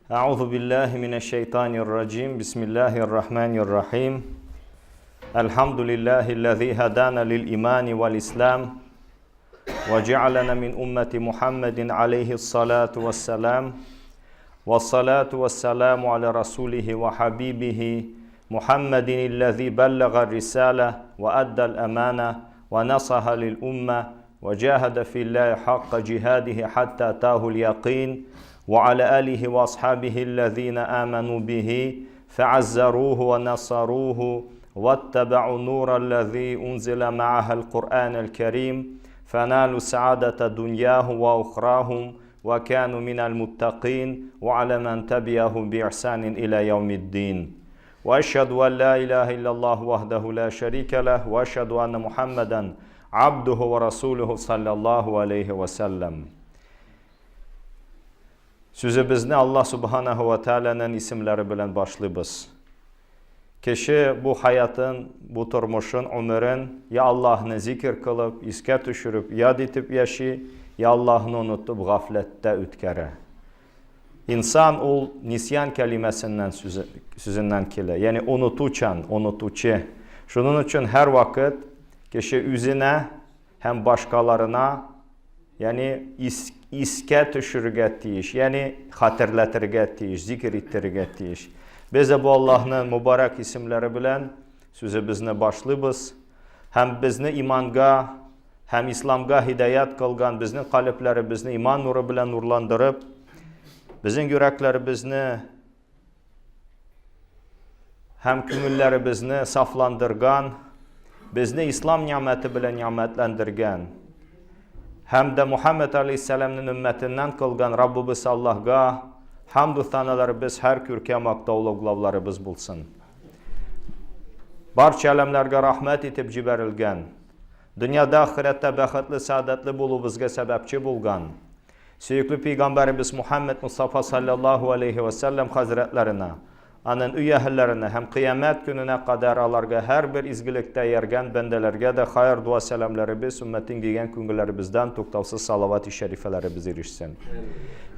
Euzu billahi mineşşeytanirracim. Bismillahirrahmanirrahim. Elhamdülillahi'llezî hedâna lil imani vel islam ve cealena min ümmeti Muhammedin aleyhissalatu vesselam. Vessalatu vesselamu ala rasulihi ve habibihi Muhammedinillezî bellaga risale ve addal emane ve nasaha lil umme ve cahada fillahi hakka cihadihi hatta atahul yakin. وعلى آله وأصحابه الذين آمنوا به فعزروه ونصروه واتبعوا النور الذي أنزل معها القرآن الكريم فنالوا سعادة دنياهم وأخراهم وكانوا من المتقين وعلى من تبعهم بإحسان إلى يوم الدين وأشهد أن لا إله إلا الله وحده لا شريك له وأشهد أن محمدا عبده ورسوله صلى الله عليه وسلم. Sözümüzü Allah Subhanahu ve Teala'nın isimleri bilen başlayırız. Kişi bu hayatın, bu turmuşun, ömrün ya Allah'ını zikir kılıp, iske düşürüp, yad etip yaşı, ya Allah'ını unutup gaflette ütkere. İnsan ol nisyan kelimesinden sözünden kile. Yani unutuçan, unutuçu. Şunun için her vakit kişi üzerine hem başkalarına yani iske düşürge tiyiş, yani hatırlatırge tiyiş, zikir ettirge tiyiş. Biz de bu Allah'ın mübarek isimleri bilen sözümüzü başlayırız. Hem bizni imanga, hem İslamga hidayet kılgan, bizim kalplerimizni iman nuru bilen nurlandırıp, bizim yüreklerimizni hem kümüllerimizni saflandırgan, bizni İslam nimeti bilen nimetlendirgen, hem de Muhammed Aleyhisselam'ın ümmetinden kılgan Rabbimiz Allah'a hamd-ı sanaları biz her kürke maktavlı glavları biz bulsun. Barça alemlerge rahmet etip ciberilgen, dünyada ahirette bəxtli, saadetli bulubuzga sebepçi bulgan, süyüklü Peygamberimiz Muhammed Mustafa sallallahu aleyhi ve sellem hazretlerine, anın üyehillerine hem kıyamet gününe kadar alarga her bir izgilikte yergen bendelerge de hayır dua selamları biz ümmetin giygen küngülerimizden tuktavsız salavat-ı şerifeleri biz erişsin.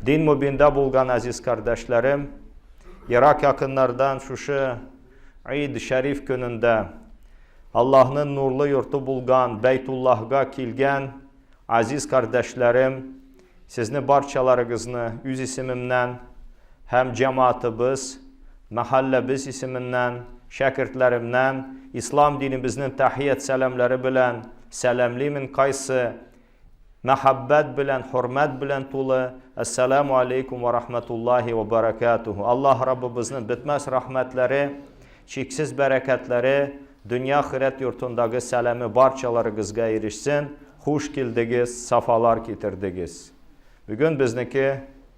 Din mübinde bulgan aziz kardeşlerim, Irak yakınlardan şu Eid-i Şerif gününde Allah'ın nurlu yurtu bulgan, Beytullah'a kilgen aziz kardeşlerim, sizni barçalarınızını yüz isimimden hem cemaatimiz, mahallemiz isiminden, şakirtlerimden, İslam dinimizin tahiyyat selamları bilen, selamlimin kaysı, mehabbet bilen, hürmet bilen tulu, Esselamu Aleyküm ve Rahmetullahi ve Berekatuhu. Allah Rabbimizin bitmez rahmetleri, çeksiz bereketleri, dünya ahiret yurtundaki selamı barçalarınızga erişsin, hoş geldiniz, safalar getirdiniz. Bugün bizniki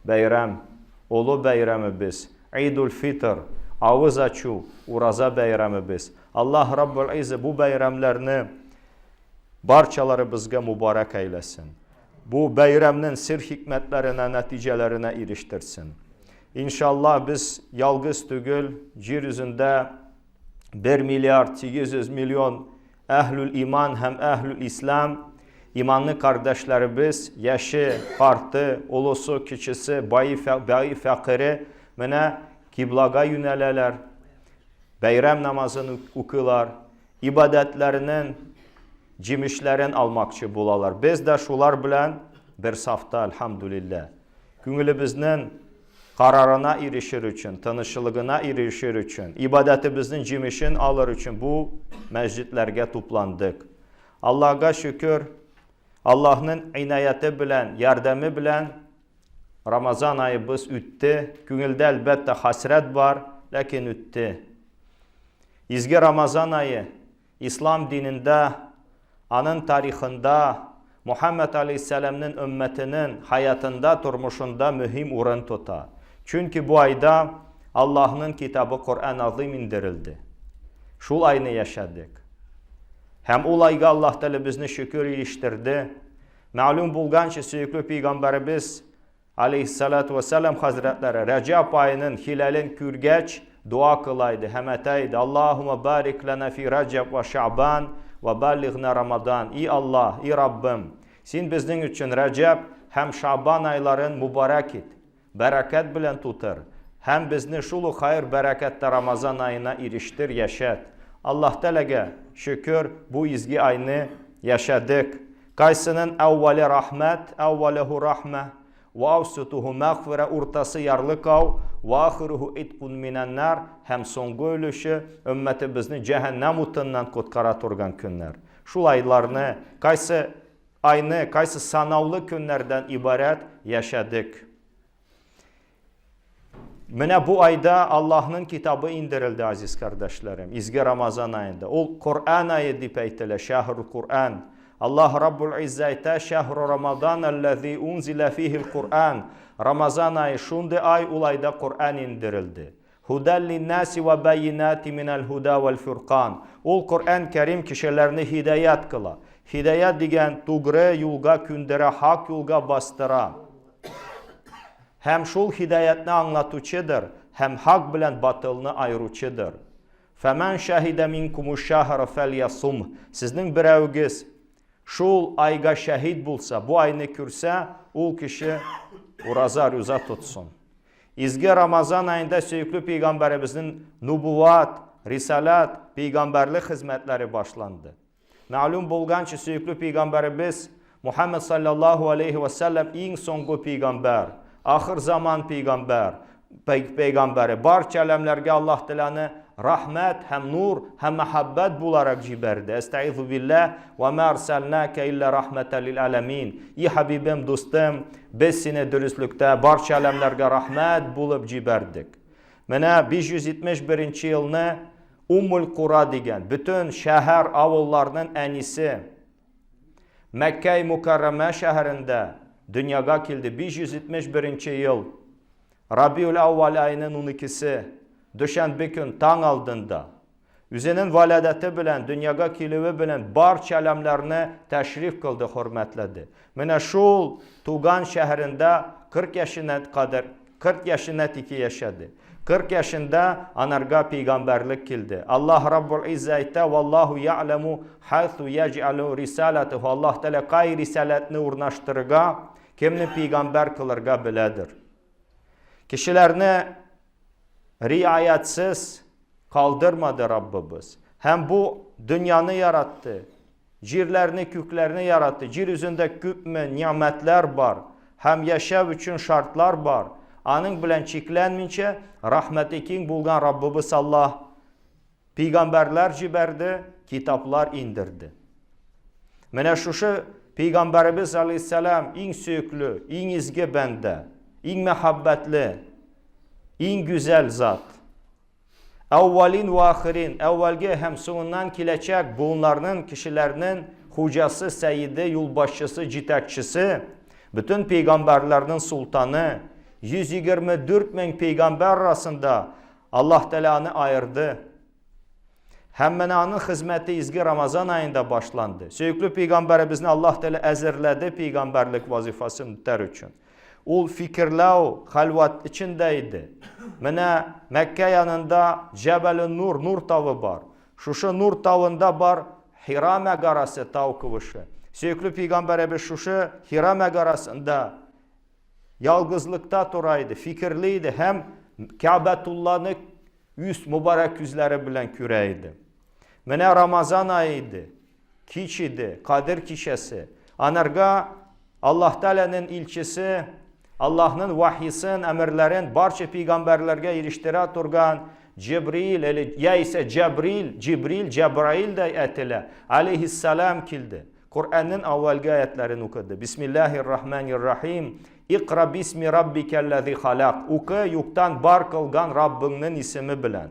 bayram, ulu bayramı biz. Eidul Fitr, ağız açu, uraza bayramı biz. Allah Rabbul İzze bu bayramlarını barçaları bizge mübarek eylesin. Bu bayramın sir hikmetlerine, neticelerine eriştirsin. İnşallah biz yalgız tügül, yeryüzünde 1 milyar 800 milyon ehlül iman hem ehlül İslam, imanlı kardeşlerimiz, yaşı, partı, ulusu, kişisi, bayi fakiri, mene kiblaga yöneleler, bayram namazını okular, ibadetlerinin cimişlerin almakçı bulalar. Biz de şular bilen bir safta elhamdülillah. Küngülümüzün kararına erişir için, tanışılığına erişir için, ibadetimizin cimişini alır için bu mescitlerge toplandık. Allah'a şükür, Allah'ın inayeti bilen, yardımı bilen, Ramazan ayı biz üttü. Küngülde elbette hasret var, lakin üttü. İzgi Ramazan ayı, İslam dininde, anın tarihinde, Muhammed Aleyhisselam'ın ümmetinin hayatında, turmuşunda mühim orun tutar. Çünkü bu ayda Allah'ın kitabı Kur'an-ı Azim indirildi. Şul ayını yaşadık. Hem o ayga Allah Teala bizni şükür iliştirdi. Malum bulgan ki süyüklü Peygamberimiz Aleyhissalatu vesselam Hazretleri Recep ayının hilalin kürgeç dua kılaydı, hemeteydi. Allahümme barik lana fi Recep ve Şaban ve ballighna Ramazan. İyi Allah, iyi Rabbim, sen bizden için Recep hem Şaban ayların mübarek et. bereket bilen tutar. hem bizni şulu hayır berekette Ramazan ayına eriştir, yaşat. Allah Teala'ga şükür bu izgi ayını yaşadık. Kaysının evveli rahmet, evvelihu rahme, ve avsutuhu mağfire, ortası yarlık av, ve ahiruhu itkun minenler, hem songu ölüşü, ümmeti bizni cehennem utundan kutkara turgan günler. Şul aylarını, kaysı ayını, kaysı sanavlı günlerden ibaret yaşadık. Mene bu ayda Allah'ın kitabı indirildi aziz kardeşlerim. İzgi Ramazan ayında. O Kur'an ayı deyip eytile. Şehr-ü Kur'an. Allah Rabbul İzzete şehr-ü Ramazan ellezî unzile fihil Kur'an. Ramazan ayı şundi ay ulayda Kur'an indirildi. Huden linnâsi ve beyinâti minel huda vel furqan. O Kur'an Kerim kişilerini hidayet kıla. Hidayet digen tuğre yulga kündere, hak yulga bastıra. Hem şul hidayetini anlatıcıdır, hem hak bilen batılını ayırıcıdır. Femen şahide minkumuş şahra felyasum. Sizin birevgiz şul ayga şehit bulsa, bu ayını kürse, o kişi uraza rüza tutsun. İzgi Ramazan ayında Söykülü Peygamberimizin nübüvvat, risalat, peygamberlik hizmetleri başlandı. Malum bulgan ki Söykülü Peygamberimiz Muhammed sallallahu aleyhi ve sellem en songu peygamber. Ahir zaman peygamberi. Barcha alemlerge Allah Teala'nı rahmet, hem nur, hem muhabbet bularak ciberdi. Estaizu billah ve ma erselnake illa rahmeten lil alemin. İyi Habibim, dostum, biz seni dürüstlükte barcha alemlerge rahmet bulup ciberdik. Mene 571 yılını Ummul Qura degen, bütün şehir avullarının en iyisi Mekke-i Mukarreme şehrinde dünyaya kildi. 571 yıl Rabiul Avval ayının 12'si düşen bir gün tan aldığında üzerinin valadeti bilen, dünyaya kilivi bilen barcha alemlerini teşrif kıldı, hürmetledi. Mene şul Tugan şehrinde 40 yaşına kadar 40 yaşına tiki yaşadı. 40 yaşında anarga peygamberlik kildi. Allah Rabbul İzzete vallahu ya'lemu haythu yec'alu risalatuhu. Allah Teala kay risaletini urnaştırga, kimni peygamber kılırga biledir. Kişilerini riayetsiz kaldırmadı Rabbimiz. Hem bu dünyanı yarattı. Cirlerini, köklerini yarattı. Cir üzerinde küpme nimetler var. Hem yaşav için şartlar var. Anın bilen çeklenmince rahmeti king bulgan Rabbimiz Allah peygamberler ciberdi, kitaplar indirdi. Mene şuşu Peygamberimiz aleyhisselam en söylü, en izgi bende, en mehabbetli, en güzel zat. Evvelin ve ahirin, evvelge hem sonundan kilecek bunların kişilerinin hocası, seyidi, yolbaşçısı, citekçisi, bütün peygamberlerin sultanı, 124 bin peygamber arasında Allah Teala'nı ayırdı. Hemmenanın hizmeti izgi Ramazan ayında başlandı. Söykülü peygamberimizin Allah Teala ezirledi peygamberlik vazifasını tutar için. O fikirler halvat içindeydi. Mene Mekke yanında Cebel-i Nur, Nur tağı var. Şuşu Nur tağında var Hira megarası tağı kıvışı. Söykülü peygamberimiz şuşu Hira megarasında yalgızlıkta duraydı, fikirliydi. Hem Kabetullah'ın yüz mübarek yüzleri bilen küreydi. Mene Ramazan ayıydı, kiç idi, Kadir kişesi. Anarga Allah Teala'nın ilçesi, Allah'ın vahyisin, emirlerin barça peygamberlerge eriştire turgan Cibril, ya ise Cebrail de etile aleyhisselam kildi. Kur'an'ın evvelgi ayetlerini okudu. Bismillahirrahmanirrahim. İkra bismi rabbikellezi halak. Oku yoktan bar kılgan Rabbinin ismi bilen.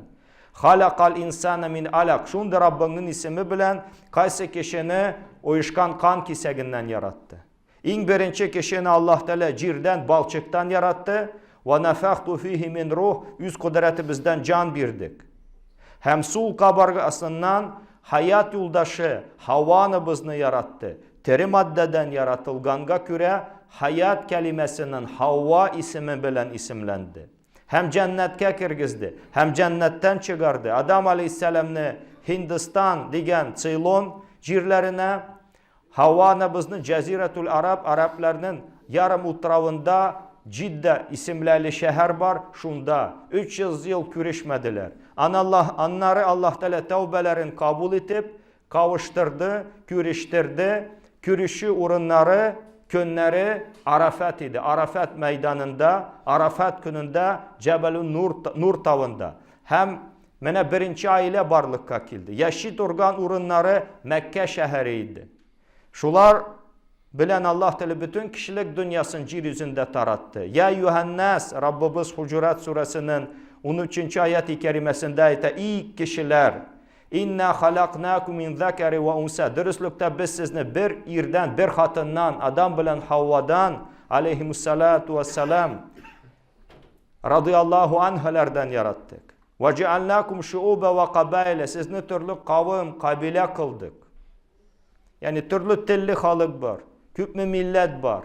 Halakal insana min alak. Şunda Rabbinin ismi bilen kaysi kişini uyuşkan kan kiseginden yarattı. İn birinci kişini Allah Teala cirden, balçıktan yarattı. Ve nefaktu fihi min ruh. Yüz kudreti bizden can birdik. Hem sul kabargasından hayat yoldaşı Havva'nı bizni yarattı. Teri maddeden yaratılganga küre hayat kelimesinin Havva ismi bilen isimlendi. Hem cennetke kirgizdi, hem cennetten çıkardı. Adam aleyhisselam'ını Hindistan degen Ceylon cirlerine Havva'nı bizni Ceziretul Arap, Araplarının yarım utrağında Cidde isimli şehir var. Şunda 300 yıl görüşmediler. Onları Allah Teala tövbelerini kabul edip kavuşturdu, görüştürdü. Görüşü urunları, günleri Arafat idi. Arafat meydanında, Arafat gününde Cebel-i Nur tavında. Hem mene birinci aile barlıkka kildi. Yaşit urgan urunları Mekke şehiriydi. Şular bilen Allah Teala bütün kişilik dünyasını yeryüzünde tarattı. Ya Yuhannas, Rabbimiz Hucurat suresinin 13. ayet-i kerimesinde ayette ilk kişiler İnna halaknakum min zakari ve unsa. Dürüstlükte biz sizni bir irden, bir hatından, adam bilen Havvadan aleyhimussalatu vesselam radıyallahu anhlardan yarattık. Ve cealnakum şuube ve kabaile. Sizni türlü kavim, kabile kıldık. Yani türlü tilli halık var. Küpmü millet var.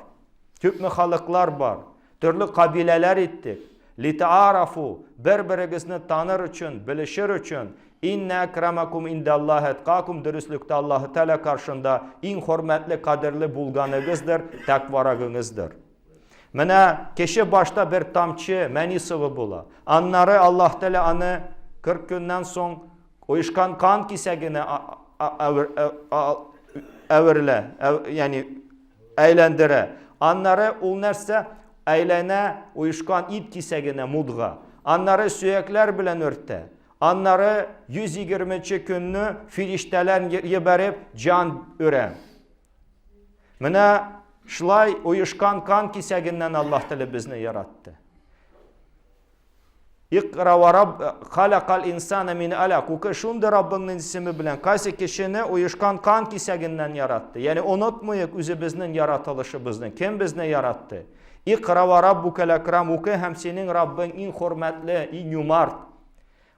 Küpmü halıklar var. Türlü kabileler ettik. Lita'arafu. Birbirinizni tanır için, bilişir için. İnne ekremakum indallahi etkakum. Dürüstlükte Allah-u Teala karşında en hürmetli, kadirli bulganınızdır, takvaragınızdır. Mene kişi başta bir tamçı meni sıvı bula. Anları Allah Teala anı 40 günden son uyuşkan kan kisegine evirle, yani eğlendire. Anları ol nerse eğlene uyuşkan ip kisegine mudga. Anları süyekler bilen örtte. Anları 120 gününü firişteler yeberip can ören. Mene şılay uyuşkan kan kiseginden Allah Teala bizni yarattı. İkra ve Rabb halakal insane min alaq. O şunda Rabbinin ismi bilen kaysi kişini uyuşkan kan kiseginden yarattı. Yani unutmayık özümüzün yaratılışımızdan. Kim bizni yarattı? İkra ve Rabbukel ekram. O hem senin Rabbin en hürmetli, en yumart.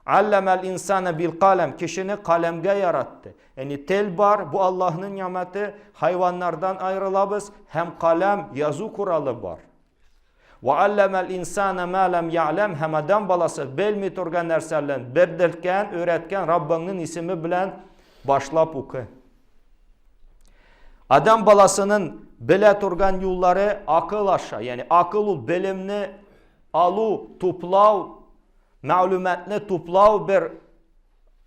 Allemel insane bil kalem. Kişini kalemge yarattı. Yani tel var, bu Allah'ın nimeti. Hayvanlardan ayrılabız. Hem kalem, yazı kuralı var. Ve allemel insane ma lem ya'lem. Hem adam balası belmi turgan nerserlen berdelken, öğretken Rabbinin ismi bilen başlap oku. Adam balasının bile turgan yolları akıl aşağı. Yani akıl bilimni alu, toplav, malumatni toplav bir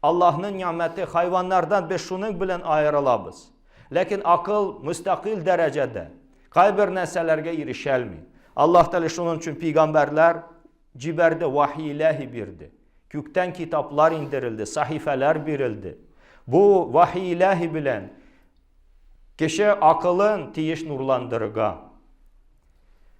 Allah'ın nimeti hayvanlardan biz şunun bilen ayrılabız. Lakin akıl müstakil derecede kayber neselerge erişelmiyor. Allah Teala şunun için peygamberler ciberde vahiy ilahi birdi. Kökten kitaplar indirildi, sahifeler verildi. Bu vahiy ilahi bilen kişi akılın tiyiş nurlandırıga.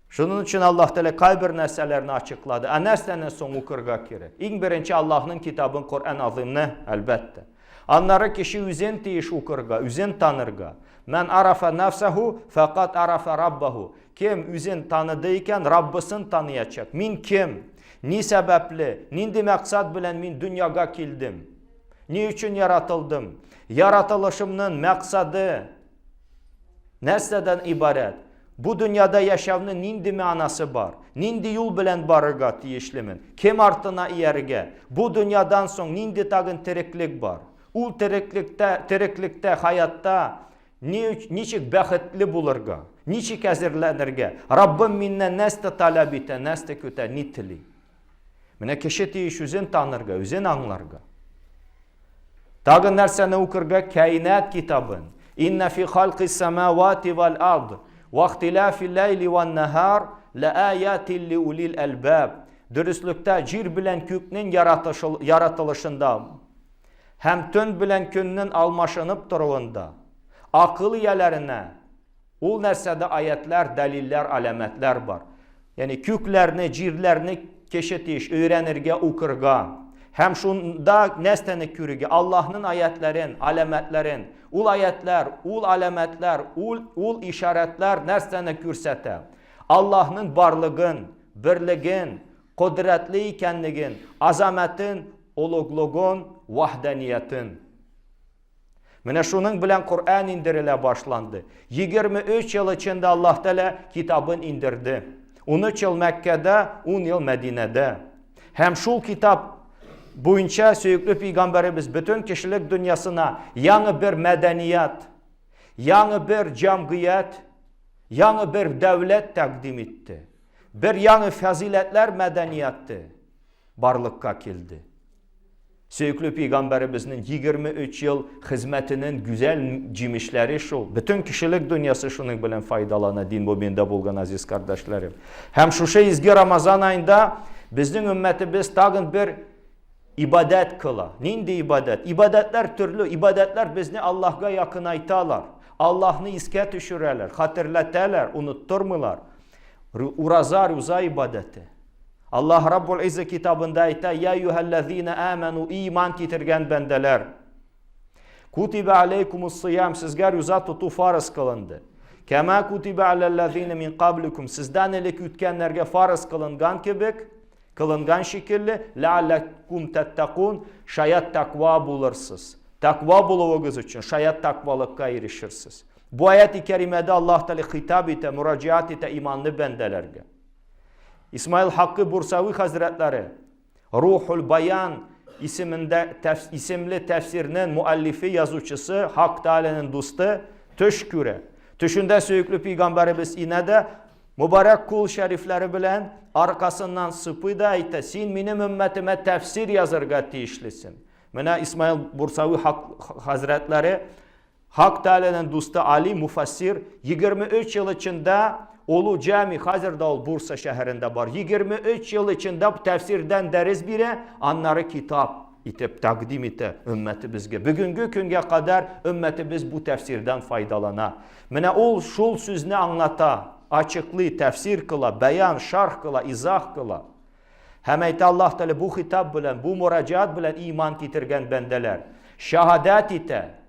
Şunun için Allah Teala kayber neselerini açıkladı. Nersenden son okurga kere. İlk birinci Allah'ın kitabın Kur'an azimne elbette. Anları kişi üzün tiyiş okurga, üzün tanırga. Men arafa nefsehu fakat arafa rabbahu. Kim üzün tanıdıyken Rabbisini tanıyacak. Min kim? Ni sebepli? Nindi maksat bilen min dünyaya kildim? Ni için yaratıldım? Yaratılışımın maksadı nesneden ibaret? Bu dünyada yaşamının nindi manası var? Nindi yol bilen barıga tiyişlimin? Kim artına iyerge? Bu dünyadan son nindi tagın teriklik var? Ul teriklikte, hayatta niçik bəxtli bulurga? Niçik əzirlənirge? Rabbim minne nəste talep ite, nəste köte nitli. Mine kişi tiyiş üzün tanırga, üzün anlarga. Tagın nersene okurga kainat kitabın. İnne fi halqis semavati vel ard ve ihtilafil leyli ven nehar la ayatin li ulil albab. Dürüstlükte cir bilen köknün yaratılışında hem tün bilen günün almaşınıp durğunda akıl yelerine ol nersede ayetler, deliller, alametler var. Yani köklerini, cirlerini keşitiş, öğrenirge, okurga. Hem şunda nesteni körüge Allah'ın ayetlerin, alametlerin, ul ayetler, ul alametler, ul işaretler nesteni kürsete. Allah'ın varlığın, birliğin, kudretli ikenliğin, azametin, olugluğun, vahdaniyetin. Mine şunun bilen Kur'an indirile başlandı. 23 yıl içinde Allah Teala kitabın indirdi. 13 yıl Mekke'de, 10 yıl Medine'de. Hem şu kitap boyunca Söyüklü Peygamberimiz bütün kişilik dünyasına yeni bir medeniyet, yeni bir cemiyet, yeni bir devlet takdim etti. bir yanı faziletler medeniyeti barlıkka kildi. Söykülü Peygamberimizin 23 yıl hizmetinin güzel cimişleri şu. Bütün kişilik dünyası şunun bilen faydalana din bobinde bulgan aziz kardeşlerim. Hem şu şey izgi Ramazan ayında bizden ümmetimiz tağın bir ibadet kıla. Nindi ibadet? İbadetler türlü. İbadetler bizni Allah'a yakın aytalar. Allah'ını iske düşürerler, hatırlaterler, unutturmular. Uraza ruza ibadeti. Allah Rabbul İzze kitabında ayta ya eyyühellezine amenu iman getirgen bendeler. Kutibe aleykumus siyam sizger yuza tutu farz kılındı. Kema kutibe alellezine min qablikum sizden elik ütkenlerge farz kılıngan kibik, kılıngan şekilli leallekum tettakun şayet takva bulursiz. Takva buluğunuz için şayet takvalıkka erişirsiniz. Bu ayet-i kerimede Allah Teala hitap ite, müracaat ite imanlı bendelerge. İsmail Hakkı Bursavi Hazretleri Ruhul Bayan isimli tefsirinin muallifi yazıcısı Hak Teala'nın dostu Töşküre. Töşünde söykülü Peygamberimiz yine de mübarek kul şerifleri bilen arkasından sıpı da ayta sen benim ümmetime tefsir yazırga tiyişlisin. Mena İsmail Bursavi Hazretleri Hak Teala'nın dostu Ali Mufassir 23 yıl içinde Olu cami hazırda ol Bursa şehrinde var. 23 yıl içinde bu tefsirden deriz bire anları kitap itip takdim ite ümmetimizge. Bugünkü günge kadar ümmetimiz bu tefsirden faydalana. Mene ol şul sözünü anlata, açıklı tefsir kıla, beyan, şarh kıla, izah kıla. Hemeyte Allah Teala bu hitap bilen, bu müracaat bilen iman getirgen bendeler. Şehadet ite.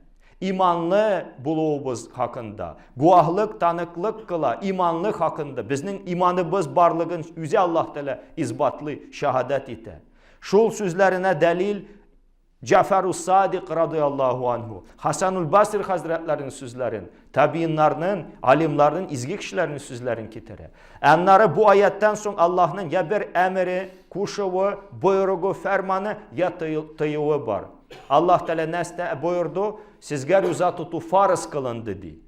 İmanlı buluğumuz hakkında, guahlık, tanıklık kıla, imanlık hakkında, bizim imanımız barlığın yüze Allah Teala izbatlı şehadet ite. Şul sözlerine delil Cafer-ı Sadik radıyallahu anhu, Hasan-ül Basri Hazretlerinin sözlerin, tabiinlerinin, alimlerinin, izgi kişilerinin sözlerin kitire. Onları bu ayetten sonra Allah'ın ya bir emri, kuşuvu, buyruğu, fermanı ya tıyığı var. Allah Teala neste buyurdu, sizge rüza tutu farz kılın dedi.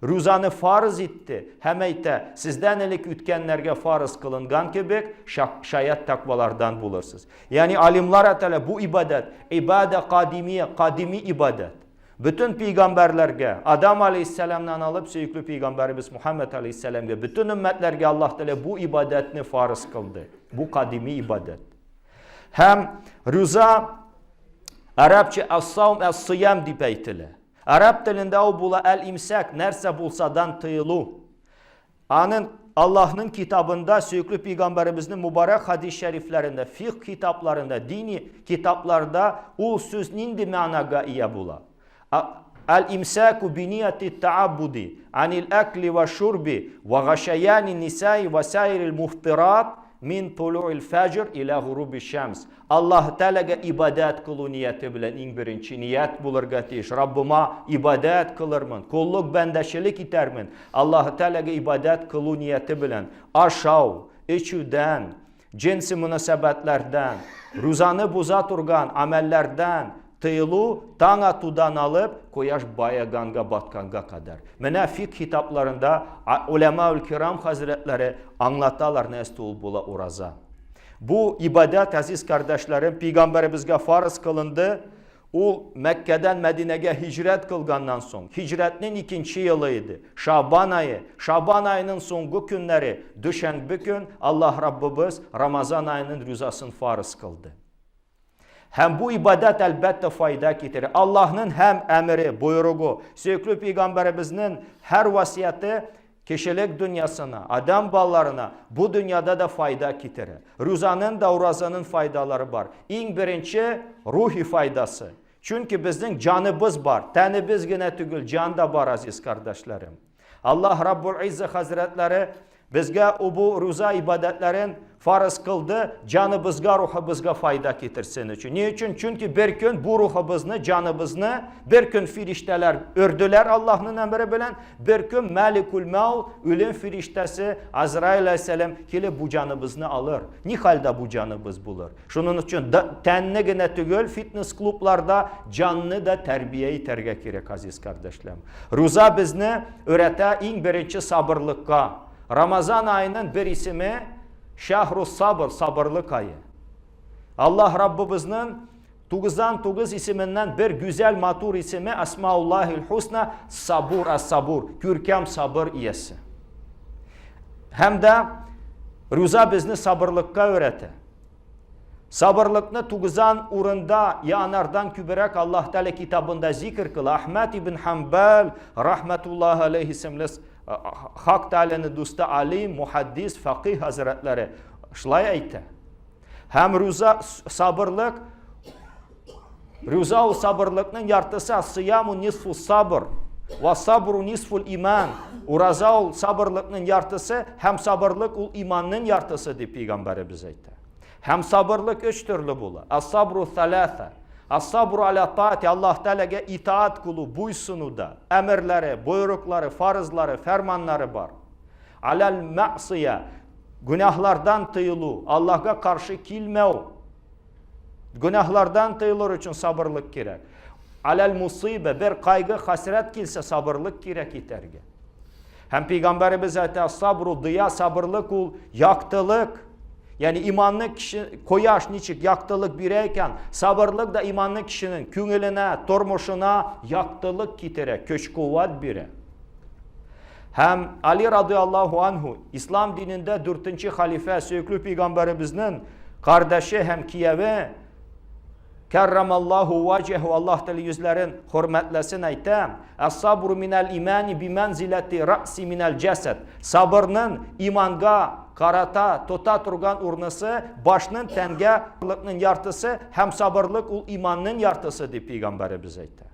Rüzanı farz etti. Hemeyte sizden elik ütkenlerge farz kılıngan kibik şayet takvalardan bulursunuz. Yani alimler Teala bu ibadet, kadimi ibadet. Bütün peygamberlerge, Adam Aleyhisselam'dan alıp söykülü peygamberimiz Muhammed Aleyhisselam'ga, bütün ümmetlerge Allah Teala bu ibadetini farz kıldı. Bu kadimi ibadet. Hem rüza Arapça as-savm as-siyam dipeytile. Arap dilinde o bula el-imsak nerse bulsadan tıyılu. Allah'ın kitabında söykülü peygamberimizin mübarek hadis-i şeriflerinde, fiqh kitaplarında, dini kitaplarda o söz nindi managa iya bula. El-imsaku biniyeti ta'abbudi anil akli ve şurbi ve gaşayani nisai ve sairil muhtirat min tulu'il fecr ila gurubi şems. Allah Teala'ga ibadet kılı niyeti bilen en birinci niyet bulurga tiyiş. Rabbima ibadet kılırmın, kulluk bendeşilik itermin. Allah Teala'ga ibadet kılı niyeti bilen aşağı, içüden, cinsi münasebetlerden, rüzanı buza turgan amellerden, tıyılı tanga tudan alıp koyaş bayaganga batkanga kadar. Mene fiqh kitaplarında ulema-ül kiram hazretleri anlatalar nesti ol bula uraza. Bu ibadet aziz kardeşlerim peygamberimizge farz kılındı. O Mekke'den Medine'ye hicret kılgandan son. Hicretinin 2. yılıydı. Şaban ayı. Şaban ayının songu günleri düşen bir gün Allah Rabbimiz Ramazan ayının rüzasını farz kıldı. Hem bu ibadet elbette fayda getirir. Allah'ın hem emri, buyruğu, söykülü peygamberimizin her vasiyeti kişilik dünyasına, adam ballarına bu dünyada da fayda getirir. Rüzanın da urazanın faydaları var. En birinci ruhi faydası. Çünkü bizim canımız var. Tenimiz yine tügül, can da var aziz kardeşlerim. Allah Rabbul İzze Hazretleri bizge bu rüza ibadetlerin farz kıldı, canımızga, ruhumuzga fayda getirsin için. Niçin? Çünkü bir gün bu ruhumuzni, canımızını bir gün firişteler ördüler Allah'ın emri bilen, bir gün Melikul Maut, ölüm firiştesi Azrail Aleyhisselam gelip bu canımızını alır. Ne halde bu canımız bulur? Şunun için tenine gene tügül fitness klublarda canını da terbiyeyi terge gerek aziz kardeşlerim. Rüza bizni öğrete en birinci sabırlıkka. Ramazan ayının bir ismi Şahrus sabr, sabırlık ayı. Allah Rabbimizin 99 isiminden bir güzel matur ismi Esmaullahil Husna, sabur as-sabur, görkem sabır iyesi. Hem de Rıza bizni sabırlıkka öğretti. Sabırlıkını 90 urunda yanardan küberek Allah Teala kitabında zikir kılı. Ahmet ibn Hanbal rahmetullahi aleyhi isimli Hak Teala'nın dostu alim, muhaddis, fakih hazretleri şlay aytı. Hem Rıza sabırlık, Rıza sabırlıkның yartısı siyamu nisfu sabır ve sabru nisful iman. Rıza sabırlıkның yartısı hem sabırlık ul imanның yartısı deyip Peygamberimiz aytı. Hem sabırlık üç türlü bulu. As-sabru thalatha. As-sabru ala taati, Allah Teala'ya itaat kulu buysunu da. Emirleri, buyrukları, farzları, fermanları var. Alal ma'siye, günahlardan tıyılu, Allah'a karşı kilmev. Günahlardan tıyılır için sabırlık gerek. Alal musibe, bir kaygı, hasret kilse sabırlık gerek iterge. Hem Peygamberimiz aytı, as-sabru diya, sabırlık ul, yaktılık. Yani imanlı kişi koyaş niçik yaktılık bireyken sabırlık da imanlı kişinin küngüline, tormuşuna yaktılık kitere, köç kuvvet bire. Hem Ali radıyallahu anhu İslam dininde 4. halife Söğütlü Peygamberimizin kardeşi hem Kiyevi kerramallahu vacehu, Allah Teala yüzlerin hürmetlesin aytı. Es-sabru minel imani bimenzileti ra'si minel ceset. Sabırның imanga karata, tota turgan urnası, başının tenge yartısı, hem sabırlık ul imanның yartısı deyip Peygamberimiz aytı.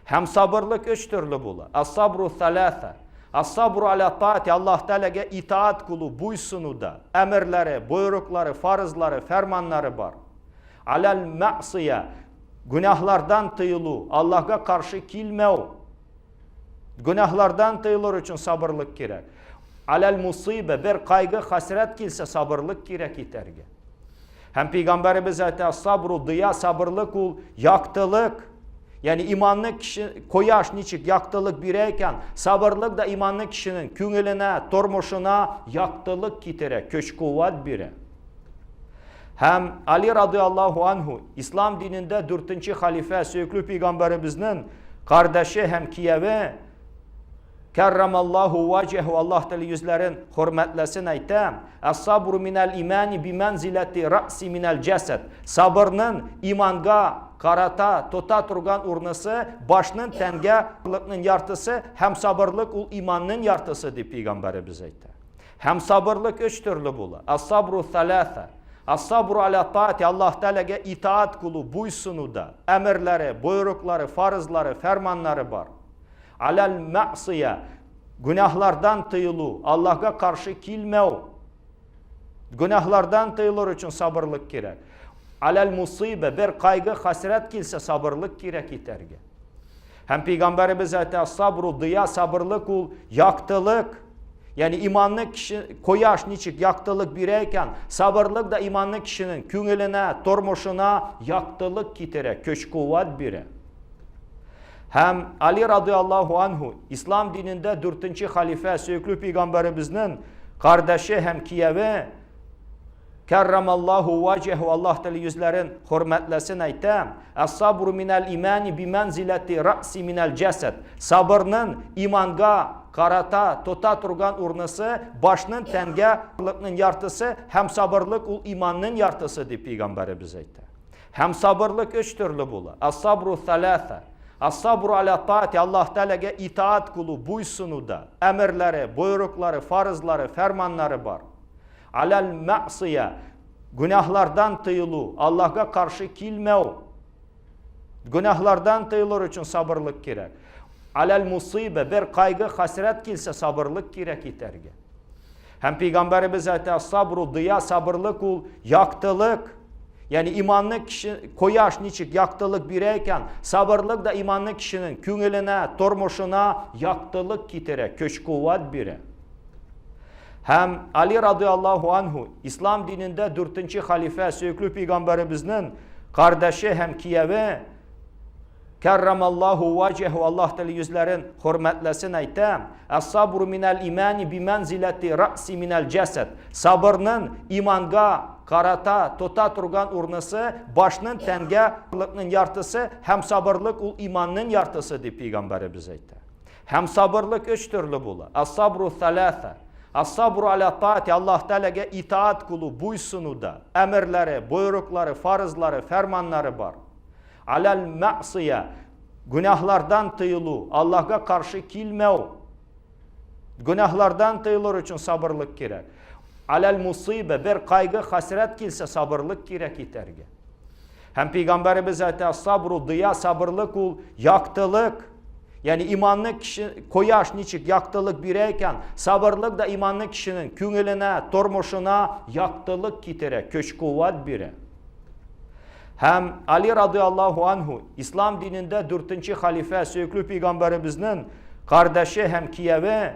Hem sabırlık üç türlü bulu. As-sabru thalatha. As-sabru ala taati, Allah Teala'ya itaat kulu buysunu da. Emirleri, buyrukları, farzları, fermanları var. Alal ma'siye, günahlardan tıyılu, Allah'a karşı kilmev. Günahlardan tıyılır için sabırlık gerek. Alal musibe, bir kaygı, hasret kilse sabırlık gerek iterge. Hem Peygamberimiz aytı, sabru diya, sabırlık ul, yaktılık. Yani imanlı kişi koyaş niçik yaktılık bireyken sabırlık da imanlı kişinin küngüline, tormuşuna yaktılık kitere, köç kuvvet bire. Hem Ali radıyallahu anhu İslam dininde 4. halife Söğütlü Peygamberimizin kardeşi hem Kiyevi kerramallahu vacehu, Allah Teala yüzlerin hürmetlesin aytı. Es-sabru minel imani bimenzileti ra'si minel ceset. Sabırның imanga karata, tota turgan urnası, başının tenge yartısı, hem sabırlık ul imanның yartısı deyip Peygamberimiz aytı. Hem sabırlık üç türlü bulu. As-sabru thalatha. As-sabru ala taati, Allah Teala'ya itaat kulu buysunu da. Emirleri, buyrukları, farzları, fermanları var. Alal ma'siye, günahlardan tıyılu, Allah'a karşı kilmev. Günahlardan tıyılır için sabırlık gerek. Alal musibe, bir kaygı, hasret kilse sabırlık gerek iterge. Hem Peygamberimiz aytı, sabru diya, sabırlık ul, yaktılık. Yani imanlı kişi koyaş niçik yaktılık bireyken sabırlık da imanlı kişinin küngüline, tormuşuna yaktılık kitere, köç kuvvet bire. Hem Ali radıyallahu anhu İslam dininde 4. halife Söğütlü Peygamberimizin kardeşi hem Kiyevi kerramallahu vacehu, Allah Teala yüzlerin hürmetlesin aytı. Es-sabru minel imani bimenzileti ra'si minel ceset. Sabırның imanga karata, tota turgan urnası, başının tenge yartısı, hem sabırlık ul imanның yartısı deyip Peygamberimiz aytı. Hem sabırlık üç türlü bulu. As-sabru thalatha. As-sabru ala taati, Allah Teala'ya itaat kulu buysunu da. Emirleri, buyrukları, farzları, fermanları var. Alal ma'siye, günahlardan tıyılu, Allah'a karşı kilmev. Günahlardan tıyılır için sabırlık gerek. Alal musibe, bir kaygı, hasret kilse sabırlık gerek iterge. Hem Peygamberimiz aytı, sabru diya, sabırlık ul, yaktılık. Yani imanlı kişi koyaş niçik yaktılık bireyken sabırlık da imanlı kişinin küngüline, tormuşuna yaktılık kitere, köç kuvvet bire. Hem Ali radıyallahu anhu İslam dininde 4. halife Söğütlü Peygamberimizin kardeşi hem Kiyevi Kerramallahu vacehu, Allah Teala yüzlerin hürmetlesin aytem. Es-sabru minel imani bimenzileti ra'si minel ceset. Sabırның imanga qarata, tota turgan urnысы, başının tenge yartısı, hem sabırlık ul imanның yartısı deyip Peygamberimiz aytdı. Hem sabırlık üç türlü bulu. Es-sabru thalatha. Es-sabru ala taati, Allah Teala'ga itaat kulu, buysunuda, emirleri, buyrukları, farzları, fermanları var. Alel ma'siye, günahlardan tıyılu, Allah'a karşı kilmev, günahlardan tıyılır için sabırlık gerek. Alel musibe, bir kaygı, hasret kilse sabırlık gerek iterge. Hem Peygamberimiz ayette sabru diya, sabırlık ol, yaktılık, yani imanlı kişi, koyaş niçik yaktılık bireyken, sabırlık da imanlı kişinin küngüline, tormuşuna yaktılık kitere, köş kuvvet bire. Hem Ali radıyallahu anhu, İslam dininde 4. halife, Söğüklü Peygamberimizin kardeşi hem Kiyevi,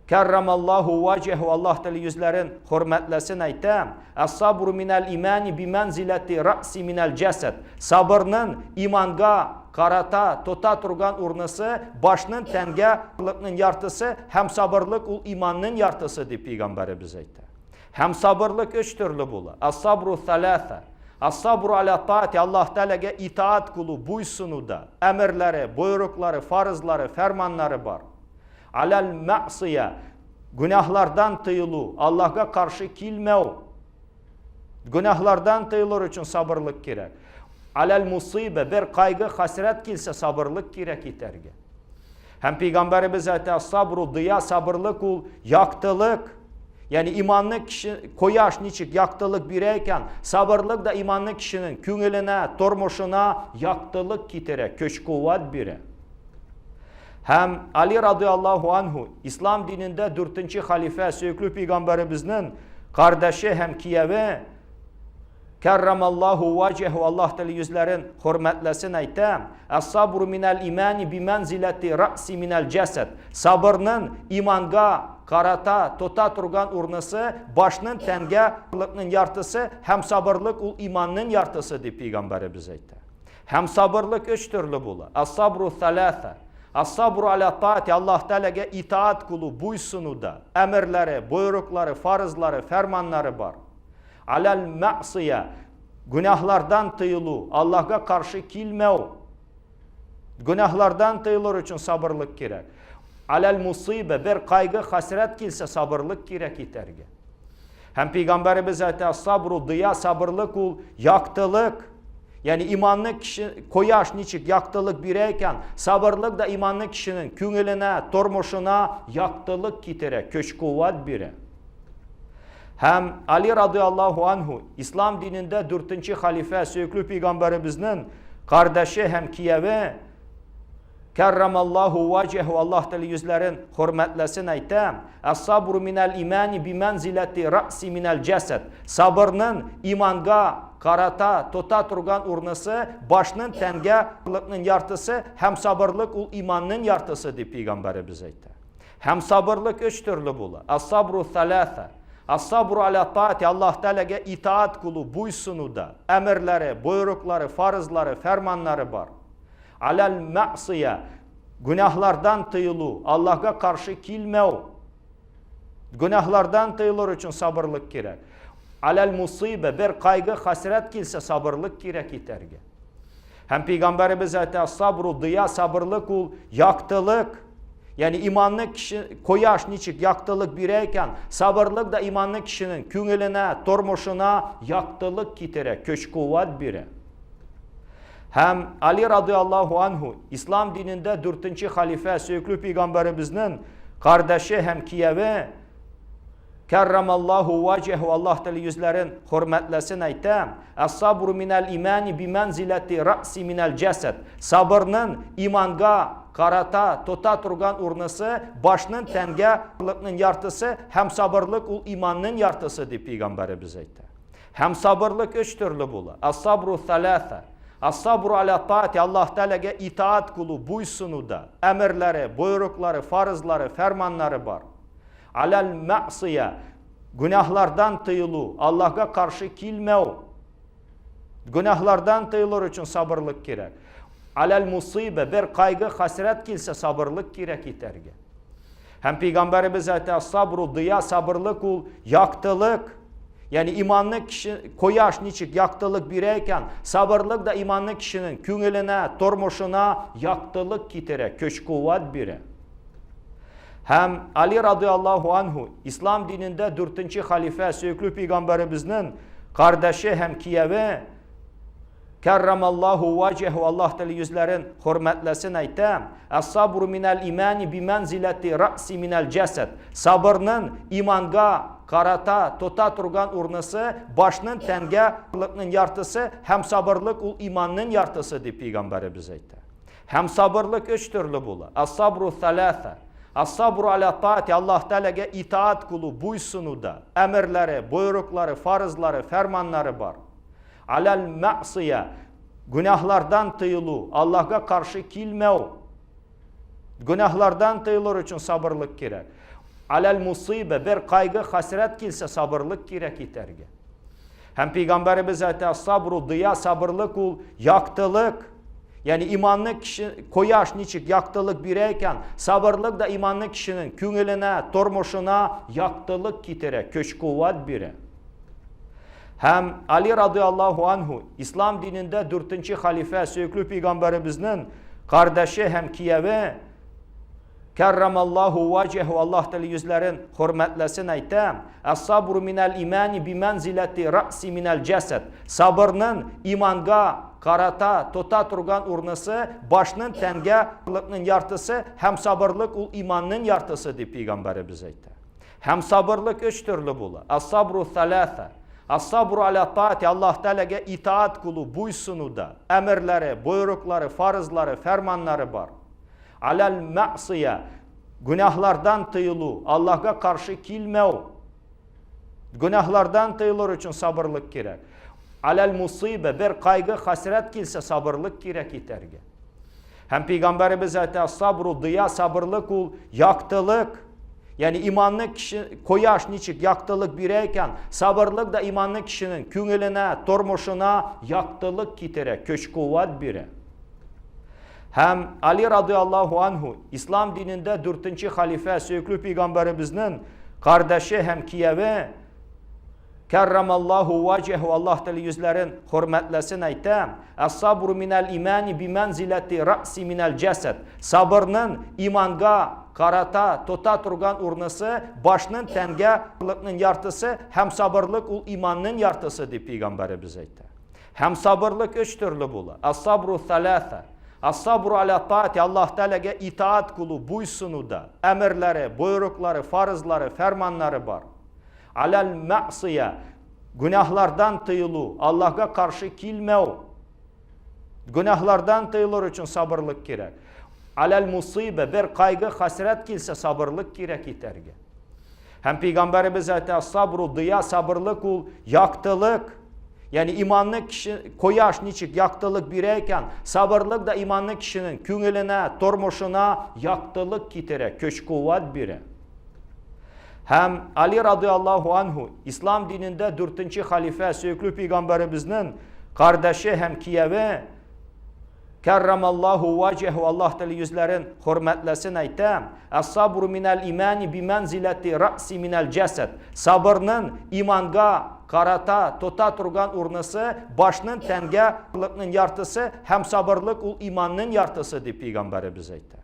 Kerramallahu vacehu, Allah Teala yüzlerin hürmetlesin aytem. Es-sabru minel imani bimenzileti ra'si minel ceset. Sabırның imanga qarata, tota turgan urnысы, başının tenge yartısı, hem sabırlık ul imanның yartısı deyip Peygamberimiz aytdı. Hem sabırlık üç türlü bulu. Es-sabru thalatha. Es-sabru ala taati, Allah Teala'ga itaat kulu, buysunuda, emirleri, buyrukları, farzları, fermanları var. Alel ma'siye, günahlardan tıyılu, Allah'a karşı kilmev, günahlardan tıyılır için sabırlık gerek. Alel musibe, bir kaygı, hasret kilse sabırlık gerek iterge. Hem Peygamberimiz ayette sabru diya, sabırlık ol, yaktılık, yani imanlı kişi, koyaş niçik yaktılık bireyken, sabırlık da imanlı kişinin küngüline, tormuşuna yaktılık kitere, köş kuvvet bire. Hem Ali radıyallahu anhu, İslam dininde 4. halife, Söğüklü Peygamberimizin kardeşi hem Kiyevi, Kerramallahu vacehu, Allah Teala yüzlerin hürmetlesin aytem. Es-sabru minel imani bimenzileti ra'si minel ceset. Sabırның imanga qarata, tota turgan urnысы, başının tenge yartısı, hem sabırlık ul imanның yartısı deyip Peygamberimiz aytdı. Hem sabırlık üç türlü bulu. Es-sabru thalatha. Es-sabru ala taati, Allah Teala'ga itaat kulu, buysunuda, emirleri, buyrukları, farzları, fermanları var. Alel ma'siye, günahlardan tıyılu, Allah'a karşı kilmev, günahlardan tıyılır için sabırlık gerek. Alel musibe, bir kaygı, hasret kilse sabırlık gerek iterge. Hem Peygamberimiz ayette sabru diya, sabırlık ol, yaktılık, yani imanlı kişi, koyaş niçik yaktılık bireyken, sabırlık da imanlı kişinin küngüline, tormuşuna yaktılık kitere, köş kuvvet bire. Hem Ali radıyallahu anhu, İslam dininde 4. halife, Söğüklü Peygamberimizin kardeşi hem Kiyevi, Kerramallahu vacehu, Allah Teala yüzlerin hürmetlesin aytem. Es-sabru minel imani bimenzileti ra'si minel ceset. Sabırның imanga qarata, tota turgan urnысы, başının tenge yartısı, hem sabırlık ul imanның yartısı deyip Peygamberimiz aytdı. Hem sabırlık üç türlü bulu. Es-sabru thalatha. Es-sabru ala taati, Allah Teala'ga itaat kulu, buysunuda, emirleri, buyrukları, farzları, fermanları var. Alel ma'siye, günahlardan tıyılu, Allah'a karşı kilmev, günahlardan tıyılır için sabırlık gerek. Alel musibe, bir kaygı, hasret kilse sabırlık gerek iterge. Hem Peygamberimiz ayette sabru diya, sabırlık ol, yaktılık, yani imanlı kişi, koyaş niçik yaktılık bireyken, sabırlık da imanlı kişinin küngüline, tormuşuna yaktılık kitere, köş kuvvet bire. Hem Ali radıyallahu anhu, İslam dininde 4. halife, Söğüklü Peygamberimizin kardeşi hem Kiyevi, Kerramallahu vacehu, Allah Teala yüzlerin hürmetlesin aytem. Es-sabru minel imani bimenzileti ra'si minel ceset. Sabırның imanga qarata, tota turgan urnысы, başının tenge yartısı, hem sabırlık ul imanның yartısı deyip Peygamberimiz aytdı. Hem sabırlık üç türlü bulu. Es-sabru thalatha. Es-sabru ala taati, Allah Teala'ga itaat kulu, buysunuda, emirleri, buyrukları, farzları, fermanları var. Alel ma'siye, günahlardan tıyılu, Allah'a karşı kilmev, günahlardan tıyılır için sabırlık gerek. Alel musibə, bir qayğı, xəsrət kilsə sabırlıq kirək itərgə. Həm Peyğəmbərimiz aytdı, sabru diya, sabırlıq ol, yaktılıq. Yani imanlı kişi, koyaş niçik yaktılık bireyken, sabırlık da imanlı kişinin küngüline, tormuşuna yaktılık kitere, köç kuvvet bire. Hem Ali radıyallahu anhu, İslam dininde 4. halife, Söykülü Peygamberimizin kardeşi hem Kiyevi, Kerramallahu vacehu, Allah Teala yüzlerin hürmetlesin aytam. Es-sabru minel imani bimenzileti ra'si minel ceset. Sabırının imanga, karata, tota turgan urnası, başının tenge yartısı, hem sabırlık ul imanın yartısı deyip Peygamberimiz aytdı. Hem sabırlık 3 türlü bula. Es-sabru thalatha. Es-sabru ala taati, Allah Teala'ya itaat kulu buysunu da, emirleri, buyrukları, farzları, fermanları var. Alel ma'siye, günahlardan tıyılı, Allah'a karşı kilmev, günahlardan tıyılır için sabırlık gerek. Alel musibe, bir kaygı, hasret kilse sabırlık gerek iterge. Hem Peygamberimiz aytdı, sabru diya, sabırlık ol, yaktılık. Yani imanlı kişi, koyaş niçik yaktılık bireyken, sabırlık da imanlı kişinin küngüline, tormuşuna yaktılık kitere, köç kuvvet bire. Hem Ali radıyallahu anhu, İslam dininde 4. halife, Söykülü Peygamberimizin kardeşi hem Kiyevi, Kerramallahu vacehu, Allah Teala yüzlerin hürmetlesin aytam. Es-sabru minel imani bimenzileti ra'si minel ceset. Sabırının imanga, karata, tota turgan urnası, başının tenge yartısı, hem sabırlık ul imanın yartısı deyip Peygamberimiz aytdı. Hem sabırlık 3 türlü bula. Es-sabru thalatha. Es-sabru ala taati, Allah Teala'ya itaat kulu buysunu da, emirleri, buyrukları, farzları, fermanları var. Alel ma'siye, günahlardan tıyılı, Allah'a karşı kilmev, günahlardan tıyılır için sabırlık gerek. Alel musibe, bir kaygı, hasret kilse sabırlık gerek iterge. Hem Peygamberimiz aytdı, sabru diya, sabırlık ol, yaktılık. Yani imanlı kişi, koyaş niçik yaktılık bireyken, sabırlık da imanlı kişinin küngüline, tormuşuna yaktılık kitere, köç kuvvet bire. Hem Ali radıyallahu anhu, İslam dininde 4. halife, Söykülü Peygamberimizin kardeşi hem Kiyevi, Kerramallahu vacehu, Allah Teala yüzlerin hürmetlesin aytam. Es-sabru minel imani bimenzileti ra'si minel ceset. Sabırının imanga, karata, tota turgan urnası, başının tenge yartısı, hem sabırlık ul imanın yartısı deyip Peygamberimiz aytdı. Hem sabırlık 3 türlü bula. Es-sabru thalatha. Es-sabru ala taati, Allah Teala'ya itaat kulu buysunu da, emirleri, buyrukları, farzları, fermanları var. Alel ma'siye, günahlardan tıyılı, Allah'a karşı kilmev, günahlardan tıyılır için sabırlık gerek. Alel musibe, bir kaygı, hasret kilse sabırlık gerek iterge. Hem Peygamberimiz aytdı, sabru diya, sabırlık ol, yaktılık. Yani imanlı kişi, koyaş niçik yaktılık bireyken, sabırlık da imanlı kişinin küngüline, tormuşuna yaktılık kitere, köç kuvvet bire. Hem Ali radıyallahu anhu, İslam dininde 4. halife, Söykülü Peygamberimizin kardeşi hem Kiyevi, Kerramallahu vacehu, Allah Teala yüzlerin hürmetlesin aytam. Es-sabru minel imani bimenzileti ra'si minel ceset. Sabırının imanga, karata, tota turgan urnası, başının tenge yartısı, hem sabırlık ul imanın yartısı deyip Peygamberimiz aytdı.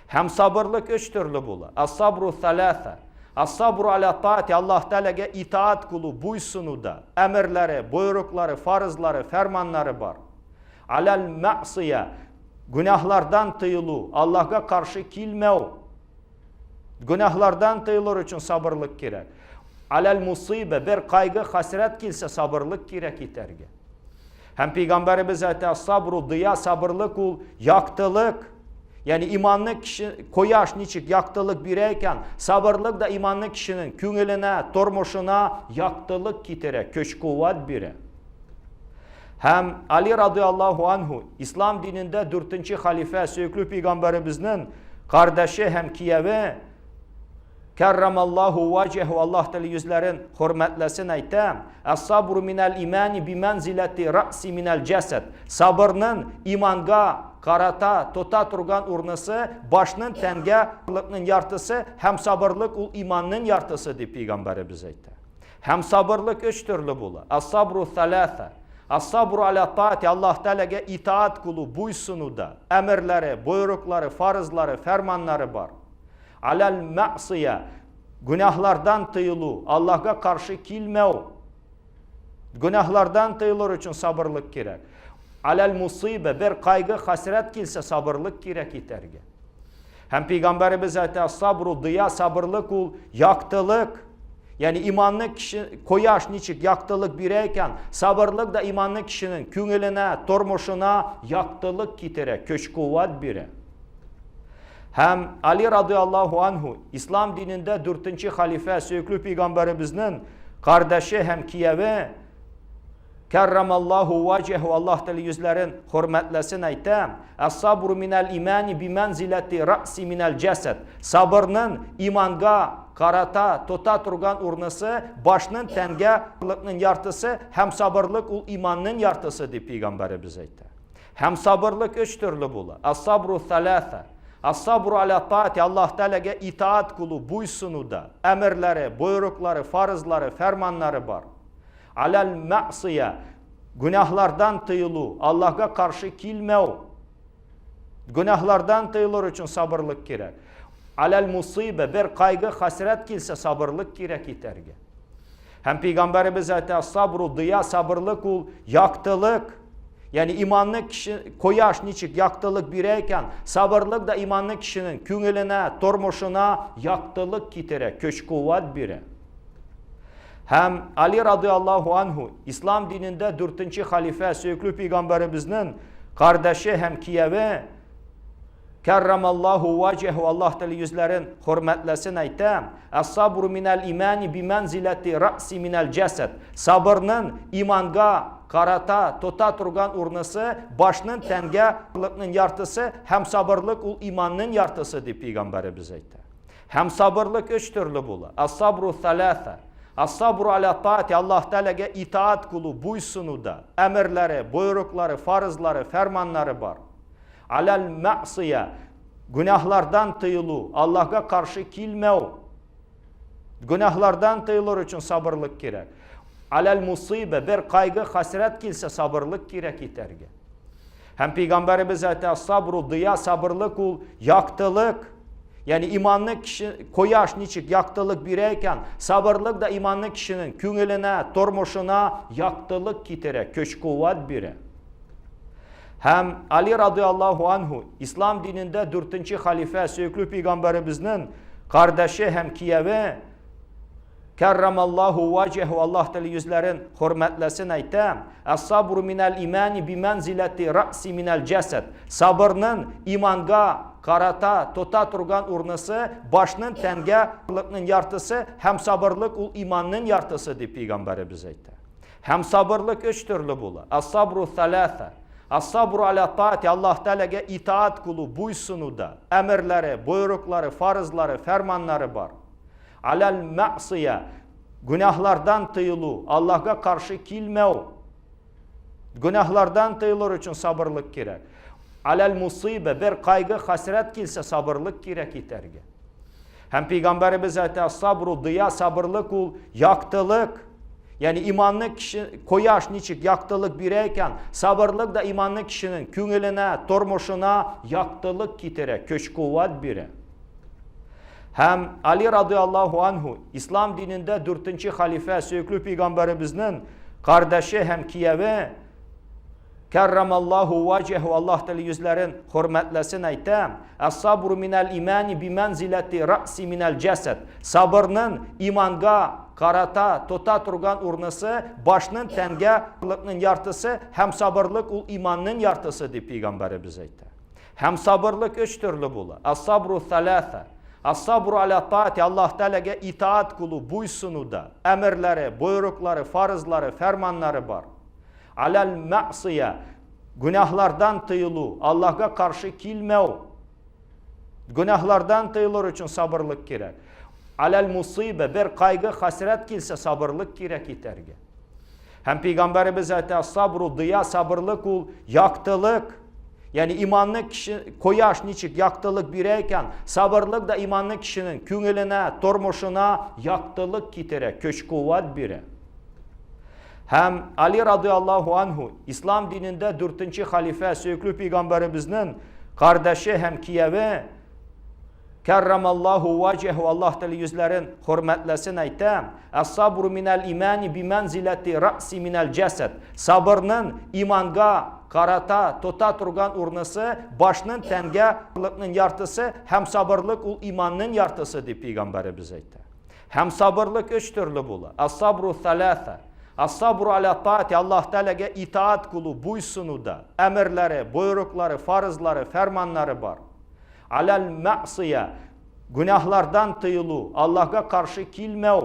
Hem sabırlık 3 türlü bula. Es-sabru thalatha. Es-sabru ala taati, Allah Teala'ya itaat kulu buysunu da, emirleri, buyrukları, farzları, fermanları var. Alel ma'siye, günahlardan tıyılı, Allah'a karşı kilmev, günahlardan tıyılır için sabırlık gerek. Alel musibe, bir kaygı, hasret kilse sabırlık gerek iterge. Hem Peygamberimiz aytdı, sabru diya, sabırlık ol, yaktılık. Yani imanlı kişi, koyaş niçik yaktılık bireyken, sabırlık da imanlı kişinin küngüline, tormuşuna yaktılık kitere, köç kuvvet bire. Hem Ali radıyallahu anhu, İslam dininde 4. halife, Söykülü Peygamberimizin kardeşi hem Kiyevi, Kerramallahu vacehu, Allah Teala yüzlerin hürmetlesin aytam. Es-sabru minel imani bi menzileti ra'si minel ceset. Sabırның imanga qarata, tota turgan urnası, başının tenge yartısı, hem sabırlık ul imanның yartısı deyip Peygamberimiz aytdı. Hem sabırlık üç türlü bulu. Es-sabru thalatha. Es-sabru ala taati, Allah Teala'ga itaat kulu buysunuda, emirleri, buyrukları, farzları, fermanları var. Alel ma'siye, günahlardan tıyılu, Allah'a karşı kilmev, günahlardan tıyılır için sabırlık gerek. Alel musibe, bir kaygı, hasret kilse sabırlık gerek iterge. Hem Peygamberimiz ayette sabru diya, sabırlık ol, yaktılık, yani imanlı kişi, koyaş niçik yaktılık bireyken, sabırlık da imanlı kişinin küngüline, tormuşuna yaktılık kitere, köç kuvvet bire. Hem Ali radıyallahu anhu, İslam dininde 4. halife, Söğütlü Peygamberimizin kardeşi hem Kiyevi, Kerramallahu vacehu, Allah Teala yüzlerin hürmetlesin aytam. Es-sabru minel imani bi menzileti ra'si minel ceset. Sabırның imanga qarata, tota turgan urnası, başının tenge yartısı, hem sabırlık ul imanның yartısı deyip Peygamberimiz aytdı. Hem sabırlık üç türlü bulu. Es-sabru thalatha. Es-sabru ala taati, Allah Teala'ga itaat kulu buysunuda, emirleri, buyrukları, farzları, fermanları var. Alel ma'siye, günahlardan tıyılu, Allah'a karşı kilmev, günahlardan tıyılır için sabırlık gerek. Alel musibe, bir kaygı, hasret kilse sabırlık gerek iterge. Hem Peygamberimiz ayette sabru diya, sabırlık ol, yaktılık, yani imanlı kişi, koyaş niçik yaktılık bireyken, sabırlık da imanlı kişinin küngüline, tormuşuna yaktılık kitere, köç kuvvet bire. Hem Ali radıyallahu anhu, İslam dininde 4. halife, Söğütlü Peygamberimizin kardeşi hem Kiyevi, Kerramallahu vacehu, Allah Teala yüzlerin hürmetlesin aytam. Es-sabru minel imani bi menzileti ra'si minel ceset. Sabırның imanga qarata, tota turgan urnası, başının tenge yartısı, hem sabırlık ul imanның yartısı deyip Peygamberimiz aytdı. Hem sabırlık üç türlü bulu. Es-sabru thalatha. Es-sabru ala taati, Allah Teala'ga itaat kulu buysunuda, emirleri, buyrukları, farzları, fermanları var. Alel ma'siye, günahlardan tıyılu, Allah'a karşı kilmev, günahlardan tıyılır için sabırlık gerek. Alel musibe, bir kaygı, hasret kilse sabırlık gerek iterge. Hem Peygamberimiz ayette sabru diya, sabırlık ol, yaktılık, yani imanlı kişi, koyaş niçik yaktılık bireyken, sabırlık da imanlı kişinin küngüline, tormuşuna yaktılık kitere, köç kuvvet bire. Hem Ali radıyallahu anhu, İslam dininde 4. halife, Söğütlü Peygamberimizin kardeşi hem Kiyevi, Kerramallahu vacehu, Allah Teala yüzlerin hürmetlesin aytam. Es-sabru minel imani bi menzileti ra'si minel ceset. Sabırның imanga qarata, tota turgan urnası, başının tenge yartısı, hem sabırlık ul imanның yartısı deyip Peygamberimiz aytdı. Hem sabırlık üç türlü bulu. Es-sabru thalatha. Es-sabru ala taati, Allah Teala'ga itaat kulu buysunuda, emirleri, buyrukları, farzları, fermanları var. Alel ma'siye, günahlardan tıyılu, Allah'a karşı kilmev, günahlardan tıyılır için sabırlık gerek. Alel musibe, bir kaygı, hasret kilse sabırlık gerek iterge. Hem Peygamberimiz ayette sabru diya, sabırlık ol, yaktılık, yani imanlı kişi, koyaş niçik yaktılık bireyken, sabırlık da imanlı kişinin küngüline, tormuşuna yaktılık kitere, köç kuvvet bire. Hem Ali radıyallahu anhu, İslam dininde 4. halife, Söğütlü Peygamberimizin kardeşi hem Kiyevi, Kerramallahu vacehu, Allah Teala yüzlerin hürmetlesin aytam. Es-sabru minel imani bi menzileti ra'si minel ceset. Sabırның imanga qarata, tota turgan urnası, başının tenge yartısı, hem sabırlık ul imanның yartısı deyip Peygamberimiz aytdı. Hem sabırlık üç türlü bulu. Es-sabru thalatha. Es-sabru ala taati, Allah Teala'ga itaat kulu buysunuda, emirleri, buyrukları, farzları, fermanları var. Alel ma'siye, günahlardan tıyılu, Allah'a karşı kilmev, günahlardan tıyılır için sabırlık gerek. Alel musibe, bir kaygı, hasret kilse sabırlık gerek iterge. Hem Peygamberimiz ayta sabru diya, sabırlık ol, yaktılık. Yani imanlı kişi, koyaş niçik yaktılık bireyken, sabırlık da imanlı kişinin küngüline, tormuşuna yaktılık kitere, köç kuvvet bire. Hem Ali radıyallahu anhu, İslam dininde 4. halife, Söğüklü Peygamberimizin kardeşi hem Kiyevi, kerramallahu vacehu, Allah Teala yüzlerin hürmetlesin aytam. Es-sabru minel imani bimenzileti ra'si minel ceset. Sabırının imanga, karata, tota turgan urnası, başının tenge, yartısı, hem sabırlık ul imanın yartısı diye Peygamberimiz aytam. Hem sabırlık 3 türlü bula. Es-sabru thalâtha. As-sabru ala taati, Allah Teala'ya itaat kulu buysunu da, emirleri, buyrukları, farzları, fermanları var. Alel ma'siye, günahlardan tıyılı, Allah'a karşı kilmev,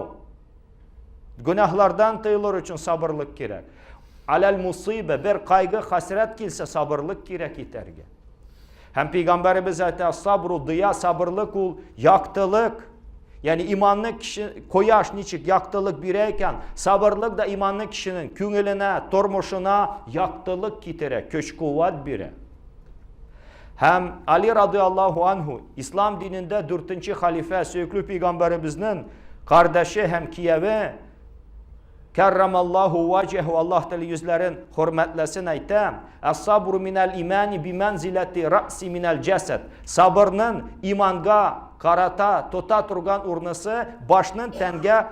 günahlardan tıyılır için sabırlık gerek. Alel musibe, bir kaygı, hasret kilse sabırlık gerek iterge. Hem Peygamberimiz ayta sabru diya, sabırlık ol, yaktılık. Yani imanlı kişi, koyaş niçik yaktılık bireyken, sabırlık da imanlı kişinin küngüline, tormuşuna yaktılık kitere, köç kuvvet bire. Hem Ali radıyallahu anhu, İslam dininde 4. halife, Söğüklü Peygamberimizin kardeşi hem Kiyevi, kerramallahu vacehu, Allah Teala yüzlerin hürmetlesin aytam. Es-sabru minel imani bimenzileti ra'si minel ceset. Sabırının imanga, karata, tota turgan urnası, başının tenge,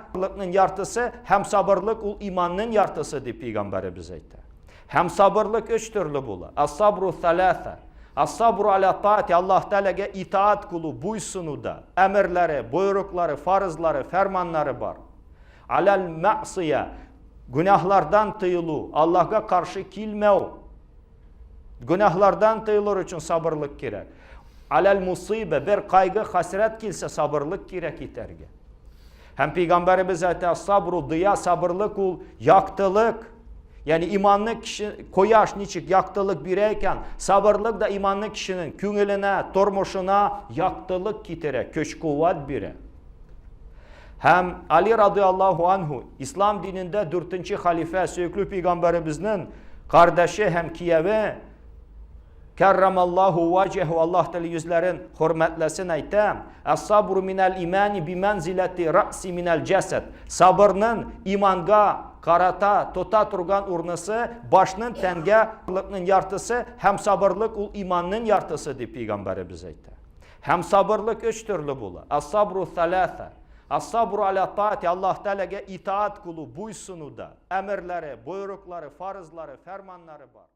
yartısı, hem sabırlık ul imanın yartısı diye Peygamberimiz aytam. Hem sabırlık 3 türlü bula. Es-sabru thalâtha. As-sabru ala taati, Allah Teala'ya itaat kulu buysunu da, emirleri, buyrukları, farzları, fermanları var. Alel ma'siye, günahlardan tıyılı, Allah'a karşı kilmev, günahlardan tıyılır için sabırlık gerek. Alel musibe, bir kaygı, hasret kilse sabırlık gerek iterge. Hem Peygamberimiz ayta sabru diya, sabırlık ol, yaktılık. Yani imanlı kişi, koyaş niçik yaktılık bireyken, sabırlık da imanlı kişinin küngüline, tormuşuna yaktılık kitere, köç kuvvet bire. Hem Ali radıyallahu anhu, İslam dininde 4. halife, Söğüklü Peygamberimizin kardeşi hem Kiyevi, kerramallahu vacehu, Allah Teala yüzlerin hürmetlesin aytam. Es-sabru minel imani bimenzileti ra'si minel ceset. Sabırının imanga, karata, tota turgan urnası, başının tenge, yartısı, hem sabırlık ul imanın yartısı diye Peygamberimiz aytam. Hem sabırlık 3 türlü bula. Es-sabru thalâtha. As-sabru ala taati, Allah Teala'ya itaat kulu buysunu da, emirleri, buyrukları, farzları, fermanları var.